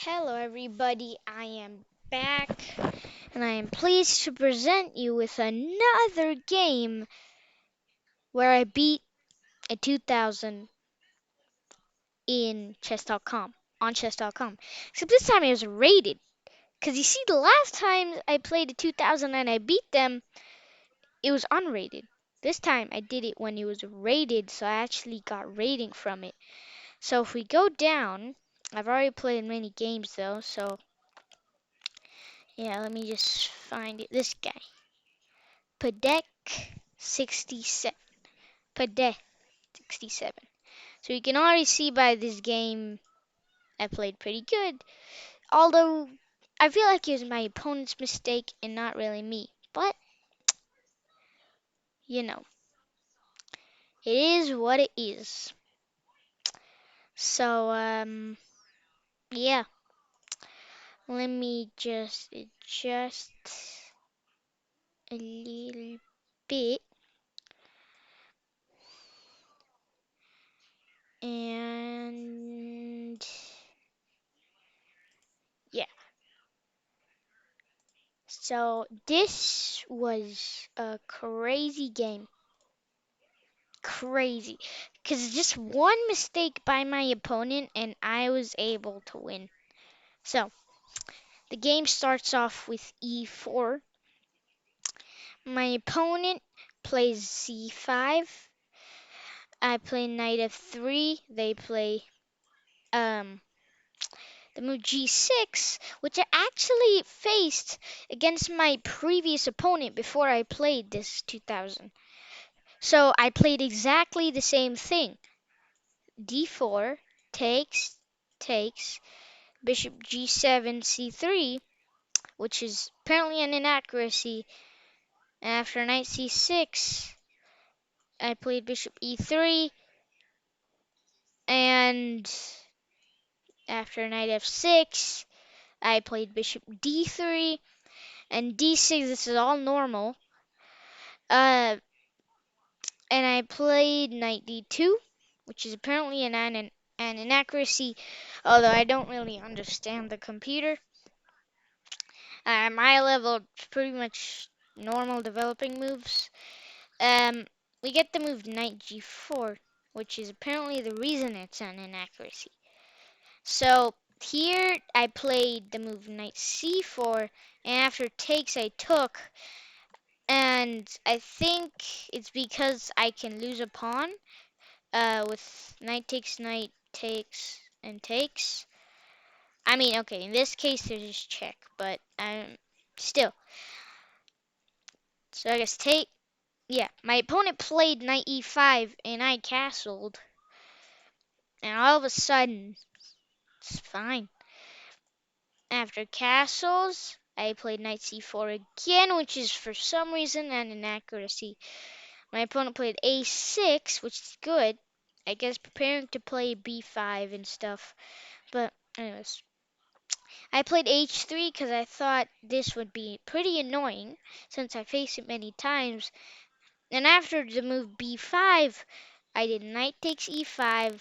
Hello, everybody. I am back, and I am pleased to present you with another game where I beat a 2000 in chess.com, on chess.com. Except this time it was rated. Because you see, the last time I played a 2000 and I beat them, it was unrated. This time I did it when it was rated, so I actually got rating from it. So if we go down, I've already played many games though, so yeah, let me just find it. This guy. Padek 67. Padek 67. So you can already see by this game I played pretty good. Although I feel like it was my opponent's mistake and not really me. But you know, it is what it is. So yeah. Let me just adjust a little bit. And yeah. So this was a crazy game. Crazy. Because just one mistake by my opponent and I was able to win. So the game starts off with e4. My opponent plays c5. I play knight f3. They play um the move g6, which I actually faced against my previous opponent before I played this 2000. So I played exactly the same thing. d4 takes bishop g7 c3, which is apparently an inaccuracy. After knight c6, I played bishop e3, and after knight f6, I played bishop d3 and d6. This is all normal. And I played knight d2, which is apparently an inaccuracy, although I don't really understand the computer. My level, pretty much normal developing moves. We get the move knight g4, which is apparently the reason it's an inaccuracy. So here I played the move knight c4, and after takes I took, and I think it's because I can lose a pawn with knight takes, and takes. I mean, okay, in this case there's just check, but still. So I guess take. Yeah, my opponent played knight e5 and I castled, and all of a sudden, it's fine. After castles, I played knight c4 again, which is for some reason an inaccuracy. My opponent played a6, which is good. I guess preparing to play b5 and stuff. But anyways, I played h3 because I thought this would be pretty annoying since I faced it many times. And after the move b5, I did knight takes e5,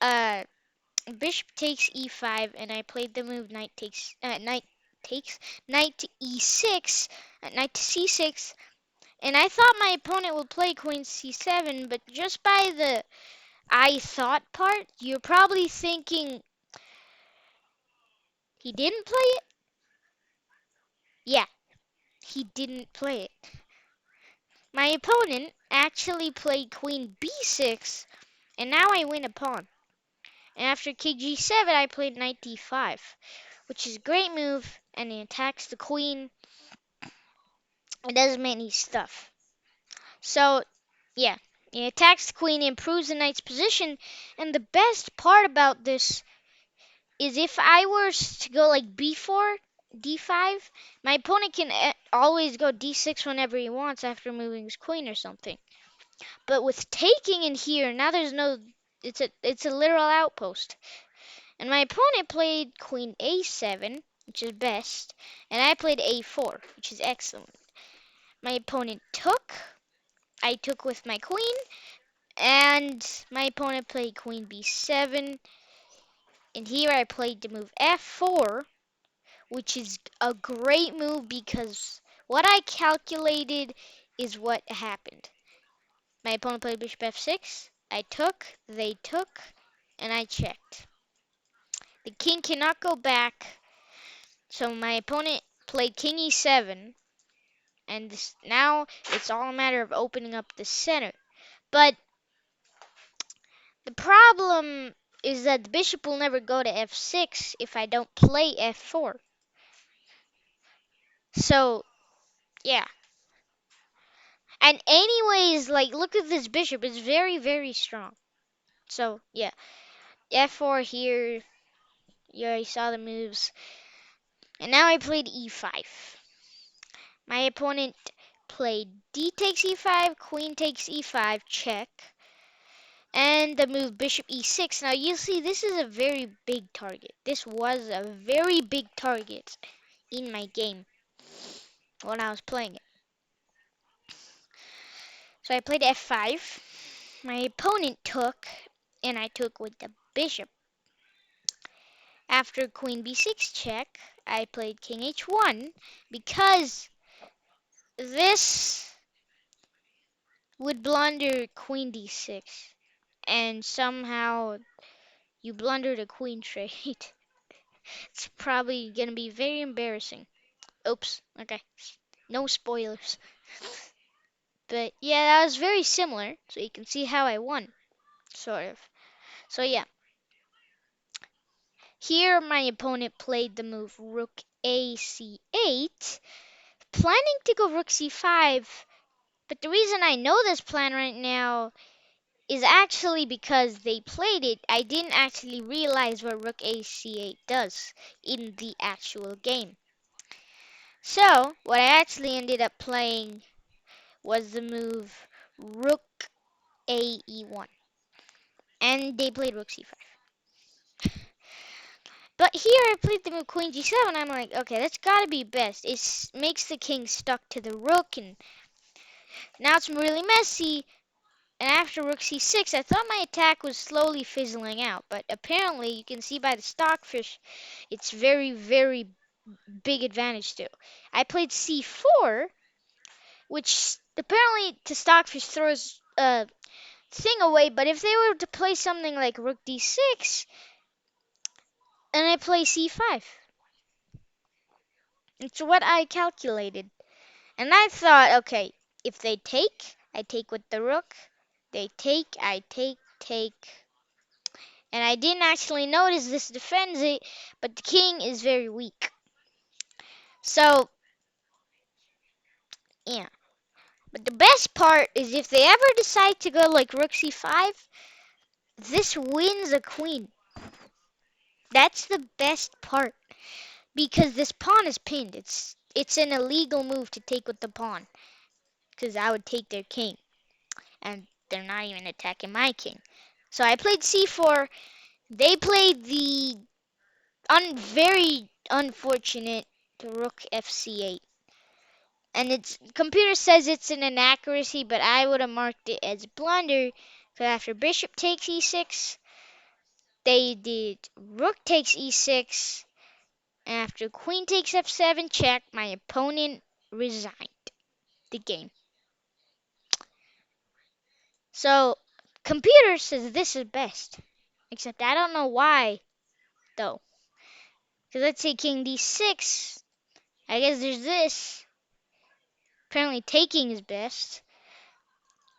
uh, bishop takes e5, and I played the move takes, knight to e6, knight to c6, and I thought my opponent would play queen c7, but just by the I thought part, you're probably thinking he didn't play it? Yeah, he didn't play it. My opponent actually played queen b6, and now I win a pawn. And after king g7, I played knight d5, which is a great move, and it attacks the queen. It does many stuff. So, yeah, it attacks the queen, improves the knight's position, and the best part about this is if I were to go like b4, d5, my opponent can always go d6 whenever he wants after moving his queen or something. But with taking in here, now there's no, it's a literal outpost. And my opponent played queen a7, which is best, and I played a4, which is excellent. My opponent took, I took with my queen, and my opponent played queen b7, And here I played the move f4, which is a great move because what I calculated is what happened. My opponent played bishop f6. I took, they took, and I checked. The king cannot go back, so my opponent played king e7, and now it's all a matter of opening up the center. But the problem is that the bishop will never go to f6 if I don't play f4. So, yeah. And anyways, like, look at this bishop. It's very, very strong. So, yeah. f4 here. You already saw the moves. And now I played e5. My opponent played d takes e5, queen takes e5, check. And the move bishop e6. Now you see this is a very big target. This was a very big target in my game when I was playing it. So I played f5. My opponent took, and I took with the bishop. After queen b6 check, I played king h1 because this would blunder queen d6. And somehow you blundered a queen trade. It's probably gonna be very embarrassing. Oops, okay. No spoilers. But yeah, that was very similar, so you can see how I won, sort of. So yeah, here my opponent played the move rook a c8, planning to go rook c5, but the reason I know this plan right now is actually because they played it. I didn't actually realize what rook a c8 does in the actual game. So, what I actually ended up playing was the move rook a e1. And they played rook c5. But here I played the move queen g7. I'm like, okay, that's gotta be best. It makes the king stuck to the rook, and now it's really messy. And after rook c6, I thought my attack was slowly fizzling out. But apparently, you can see by the stockfish, it's very, very big advantage still. I played c4, which apparently to stockfish throws a thing away. But if they were to play something like rook d6, and I play c5. It's what I calculated. And I thought, okay, if they take, I take with the rook. They take, I take. And I didn't actually notice this defends it, but the king is very weak. So, yeah. But the best part is if they ever decide to go like rook c5, this wins a queen. That's the best part. Because this pawn is pinned. It's an illegal move to take with the pawn. Because I would take their king. And they're not even attacking my king. So I played c4. They played the very unfortunate rook fc8. And its computer says it's an inaccuracy, but I would have marked it as blunder. Because after bishop takes e6, they did rook takes e6. After queen takes f7 check, my opponent resigned the game. So computer says this is best. Except I don't know why though. Because let's say king d6. I guess there's this. Apparently taking is best.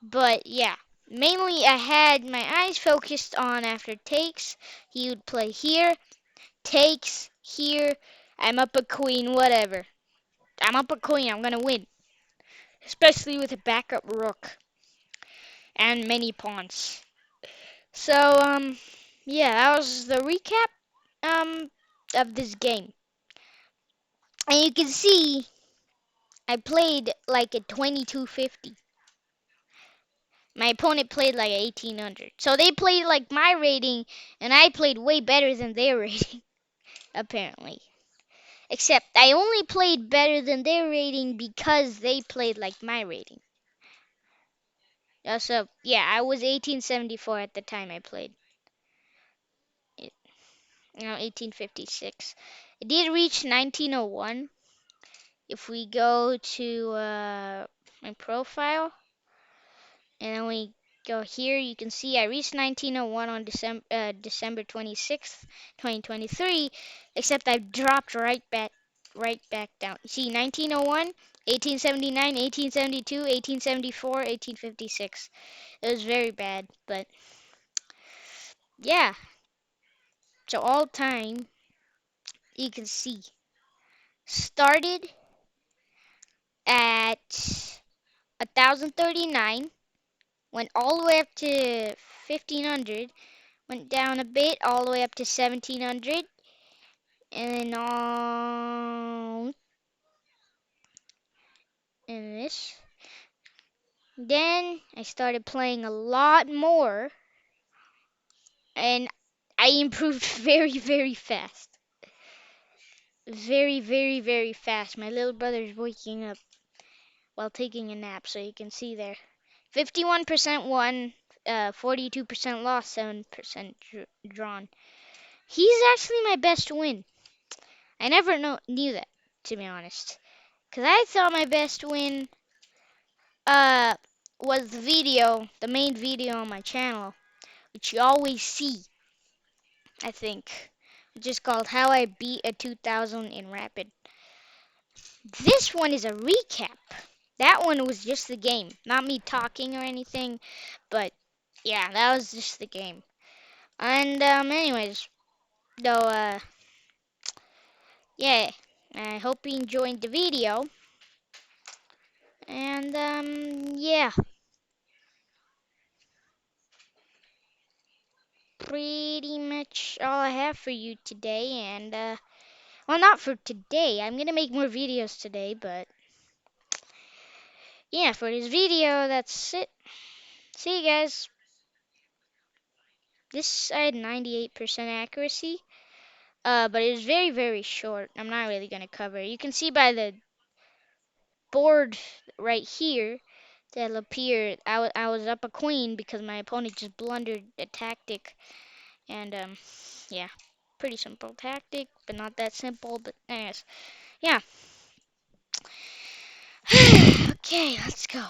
But yeah. Mainly I had my eyes focused on after takes. He would play here. Takes here. I'm up a queen, whatever. I'm up a queen, I'm gonna win. Especially with a backup rook. And many pawns. So, yeah, that was the recap, of this game. And you can see I played like a 2250. My opponent played like 1800. So they played like my rating, and I played way better than their rating, apparently. Except I only played better than their rating because they played like my rating. So, yeah, I was 1874 at the time I played it. No, 1856. It did reach 1901. If we go to my profile and then we go here, you can see I reached 1901 on December 26th, 2023, except I dropped right back down. You see 1901, 1879, 1872, 1874, 1856. It was very bad, but yeah. So all time, you can see started at 1039, went all the way up to 1500, went down a bit all the way up to 1700, and then on and this. Then I started playing a lot more, and I improved very, very fast. Very, very, very fast. My little brother's waking up while taking a nap, so you can see there. 51% won, 42% lost, 7% drawn. He's actually my best win. I never knew that, to be honest. Because I thought my best win uh, was the main video on my channel, which you always see, I think. Which is called How I Beat a 2000 in Rapid. This one is a recap. That one was just the game, not me talking or anything, but yeah, that was just the game. And anyways, though, yeah, I hope you enjoyed the video. And yeah, pretty much all I have for you today. And well, not for today. I'm gonna make more videos today, but yeah, for this video, that's it. See you guys. This I had 98% accuracy. But it was very, very short. I'm not really gonna cover it. You can see by the board right here that'll appear. I was up a queen because my opponent just blundered a tactic, and yeah, pretty simple tactic, but not that simple. But anyways, yeah. Okay, let's go.